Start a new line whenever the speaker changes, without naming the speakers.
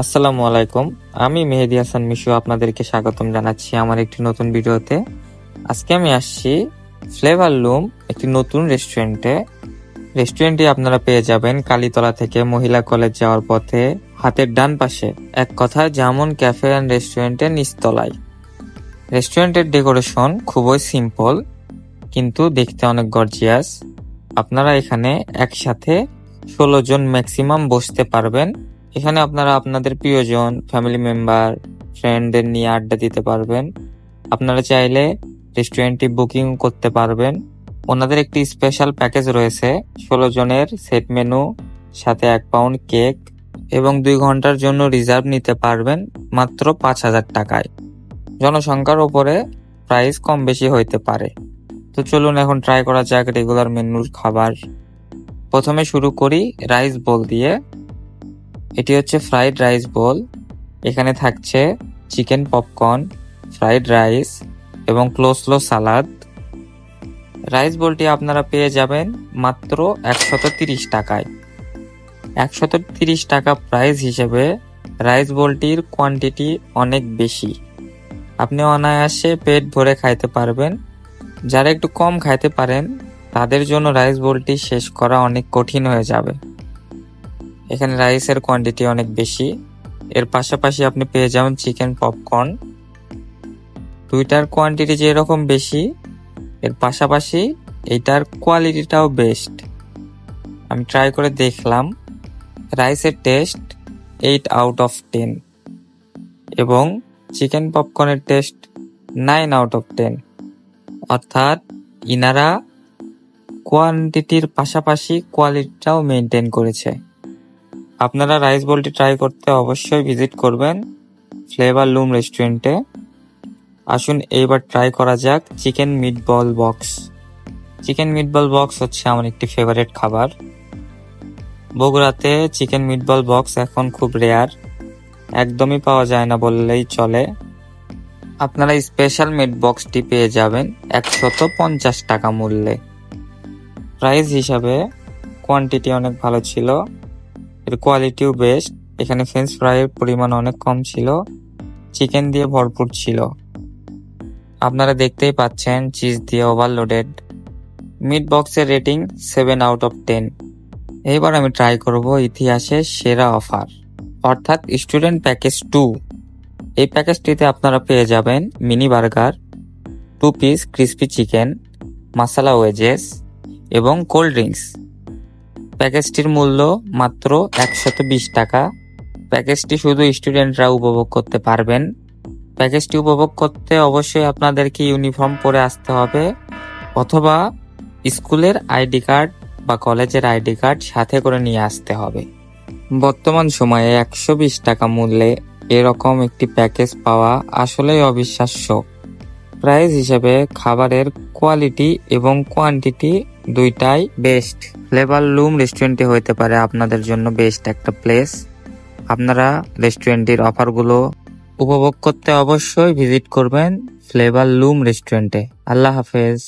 আসসালামু আলাইকুম। আমি মেহেদী হাসান মিশু আপনাদেরকে স্বাগতম জানাচ্ছি আমার একটি নতুন ভিডিওতে। আজকে আমি আসছি ফ্লেভার লুম একটি নতুন রেস্টুরেন্টটি আপনারা পেয়ে যাবেন কালীতলা থেকে মহিলা কলেজ যাওয়ার পথে হাতের ডান পাশে, এক কথায় জামুন ক্যাফে অ্যান্ড রেস্টুরেন্টের নিচতলায়। রেস্টুরেন্টের ডেকোরেশন খুবই সিম্পল কিন্তু দেখতে অনেক গর্জিয়াস। আপনারা এখানে একসাথে 16 জন ম্যাক্সিমাম বসতে পারবেন। এখানে আপনারা আপনাদের প্রিয়জন, ফ্যামিলি মেম্বার, ফ্রেন্ডদের নিয়ে আড্ডা দিতে পারবেন। আপনারা চাইলে রেস্টুরেন্টটি বুকিং করতে পারবেন। ওনাদের একটি স্পেশাল প্যাকেজ রয়েছে, 16 জনের সেট মেনু, সাথে 1 পাউন্ড কেক এবং 2 ঘন্টার জন্য রিজার্ভ নিতে পারবেন মাত্র 5,000 টাকায়। জনসংখ্যার উপরে প্রাইস কম বেশি হইতে পারে। তো চলুন এখন ট্রাই করা যাক রেগুলার মেনুর খাবার। প্রথমে শুরু করি রাইস বোল দিয়ে। এটি হচ্ছে ফ্রাইড রাইস বোল। এখানে থাকছে চিকেন পপকর্ন, ফ্রাইড রাইস এবং কোলেস্লো সালাদ। রাইস বোলটি আপনারা পেয়ে যাবেন মাত্র 130 টাকায়। 130 টাকা প্রাইস হিসেবে রাইস বোলটির কোয়ান্টিটি অনেক বেশি। আপনি অনায়াসে পেট ভরে খাইতে পারবেন। যারা একটু কম খাইতে পারেন তাদের জন্য রাইস বোলটি শেষ করা অনেক কঠিন হয়ে যাবে। এখানে রাইসের কোয়ান্টিটি অনেক বেশি। এর পাশাপাশি আপনি পেয়ে যাবেন চিকেন পপকর্ন। দুইটার কোয়ান্টিটি যেরকম বেশি, এর পাশাপাশি এইটার কোয়ালিটিটাও বেস্ট। আমি ট্রাই করে দেখলাম, রাইসের টেস্ট 8 আউট অফ 10 এবং চিকেন পপকর্নের টেস্ট 9 আউট অফ 10। অর্থাৎ ইনারা কোয়ান্টিটির পাশাপাশি কোয়ালিটিটাও মেনটেন করেছে। আপনারা রাইস বোলটি ট্রাই করতে অবশ্যই ভিজিট করবেন ফ্লেভার লুম রেস্টুরেন্টে। আসুন এইবার ট্রাই করা যাক chicken meatball box. Chicken meatball box হচ্ছে আমার একটি ফেভারিট খাবার। বগুড়াতে চিকেন মিটবল বক্স এখন খুব রেয়ার, একদমই পাওয়া যায় না বললেই চলে। আপনারা স্পেশাল মিট বক্সটি পেয়ে যাবেন 150 টাকা মূল্যে। প্রাইস হিসাবে কোয়ান্টিটি অনেক ভালো ছিল, এর কোয়ালিটিও বেস্ট। এখানে ফ্রেঞ্চ ফ্রাইয়ের পরিমাণ অনেক কম ছিল, চিকেন দিয়ে ভরপুর ছিল। আপনারা দেখতেই পাচ্ছেন চিজ দিয়ে ওভারলোডেড। মিট বক্সের রেটিং 7 আউট অফ 10। এইবার আমি ট্রাই করব ইতিহাসের সেরা অফার, অর্থাৎ স্টুডেন্ট প্যাকেজ 2। এই প্যাকেজটিতে আপনারা পেয়ে যাবেন mini burger, 2 piece crispy chicken, মাসালা ওয়েজেস এবং কোল্ড ড্রিঙ্কস। প্যাকেজটির মূল্য মাত্র 120 টাকা। প্যাকেজটি শুধু স্টুডেন্টরা উপভোগ করতে পারবেন। প্যাকেজটি উপভোগ করতে অবশ্যই আপনাদেরকে ইউনিফর্ম পরে আসতে হবে অথবা স্কুলের আইডি কার্ড বা কলেজের আইডি কার্ড সাথে করে নিয়ে আসতে হবে। বর্তমান সময়ে 120 টাকা মূল্যে এরকম একটি প্যাকেজ পাওয়া আসলেই অবিশ্বাস্য। প্রাইস হিসেবে খাবারের কোয়ালিটি এবং কোয়ান্টিটি দুইটাই বেস্ট। ফ্লেভার লুম রেস্টুরেন্টে হইতে পারে আপনাদের জন্য বেস্ট একটা প্লেস। আপনারা রেস্টুরেন্টের অফারগুলো উপভোগ করতে অবশ্যই ভিজিট করবেন ফ্লেভার লুম রেস্টুরেন্টে। আল্লাহ হাফেজ।